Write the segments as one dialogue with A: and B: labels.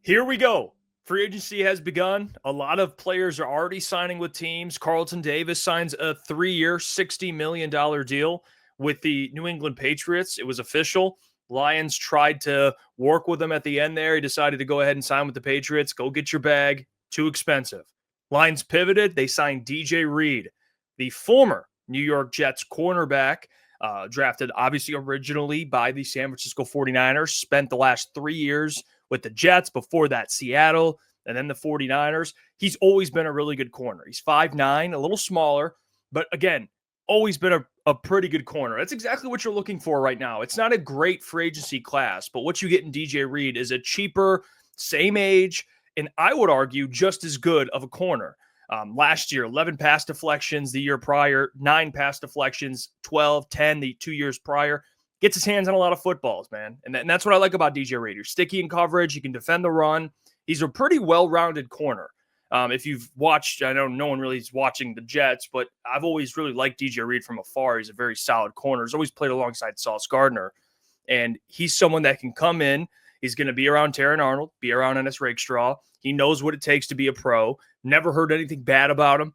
A: Here we go. Free agency has begun. A lot of players are already signing with teams. Carlton Davis signs a 3-year, $60 million deal with the New England Patriots. It was official. Lions tried to work with him at the end there. He decided to go ahead and sign with the Patriots. Go get your bag. Too expensive. Lions pivoted. They signed DJ Reed, the former New York Jets cornerback, drafted obviously originally by the San Francisco 49ers, spent the last 3 years with the Jets, before that Seattle, and then the 49ers. He's always been a really good corner. He's 5'9", a little smaller, but again, always been a pretty good corner. That's exactly what you're looking for right now. It's not a great free agency class, but what you get in DJ Reed is a cheaper, same age, and I would argue just as good of a corner. Last year, 11 pass deflections. The year prior, 9 pass deflections, 12, 10 the 2 years prior. Gets his hands on a lot of footballs, man. And that's what I like about DJ Reed. You're sticky in coverage. You can defend the run. He's a pretty well-rounded corner. If you've watched, I know no one really is watching the Jets, but I've always really liked DJ Reed from afar. He's a very solid corner. He's always played alongside Sauce Gardner. And he's someone that can come in. He's going to be around Terran Arnold, be around Ennis Rakestraw. He knows what it takes to be a pro. Never heard anything bad about him.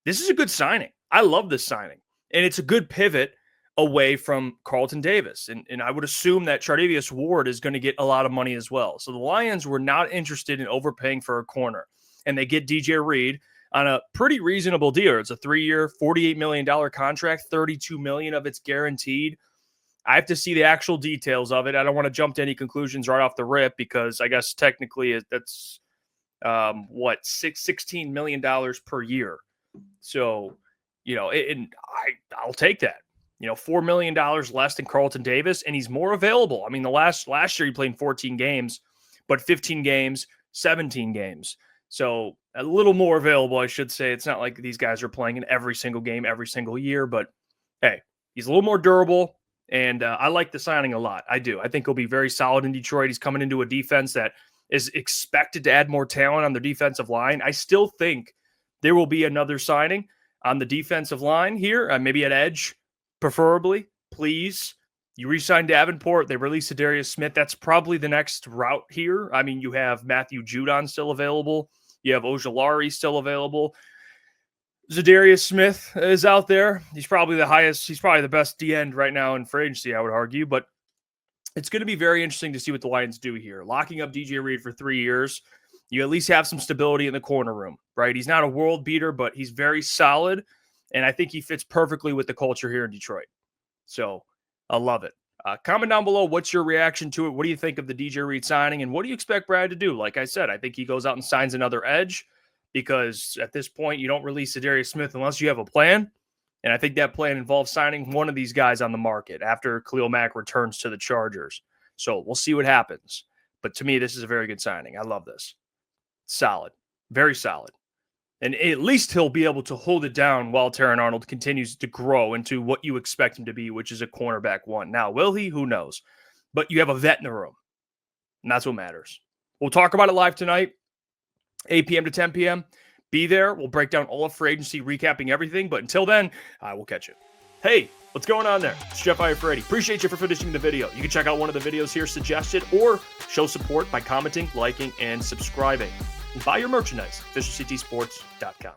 A: This is a good signing. I love this signing. And it's a good pivot away from Carlton Davis. And I would assume that Chardavius Ward is going to get a lot of money as well. So the Lions were not interested in overpaying for a corner. And they get DJ Reed on a pretty reasonable deal. It's a 3-year, $48 million contract, $32 million of it's guaranteed. I have to see the actual details of it. I don't want to jump to any conclusions right off the rip because I guess technically that's $16 million per year. So, I'll take that. $4 million less than Carlton Davis, and he's more available. I mean, the last year he played 14 games, but 15 games, 17 games. So a little more available, I should say. It's not like these guys are playing in every single game, every single year, but hey, he's a little more durable, and I like the signing a lot. I do. I think he'll be very solid in Detroit. He's coming into a defense that is expected to add more talent on their defensive line. I still think there will be another signing on the defensive line here, maybe at edge, preferably, please. You re-sign Davenport. They release Darius Smith. That's probably the next route here. I mean, you have Matthew Judon still available. You have Ojulari still available. Zadarius Smith is out there. He's probably the highest. He's probably the best D-end right now in free agency, I would argue. But it's going to be very interesting to see what the Lions do here. Locking up DJ Reed for 3 years, you at least have some stability in the corner room, right? He's not a world beater, but he's very solid. And I think he fits perfectly with the culture here in Detroit. So I love it. Comment down below. What's your reaction to it? What do you think of the DJ Reed signing? And what do you expect Brad to do? Like I said, I think he goes out and signs another edge because at this point, you don't release Darius Smith unless you have a plan. And I think that plan involves signing one of these guys on the market after Khalil Mack returns to the Chargers. So we'll see what happens. But to me, this is a very good signing. I love this. Solid. Very solid. And at least he'll be able to hold it down while Terran Arnold continues to grow into what you expect him to be, which is a cornerback one. Now, will he? Who knows? But you have a vet in the room, and that's what matters. We'll talk about it live tonight, 8 p.m. to 10 p.m. Be there. We'll break down all of free agency, recapping everything. But until then, I will catch you. Hey, what's going on there? It's Jeff Iafrate. Appreciate you for finishing the video. You can check out one of the videos here suggested or show support by commenting, liking, and subscribing. And buy your merchandise, officialctsports.com.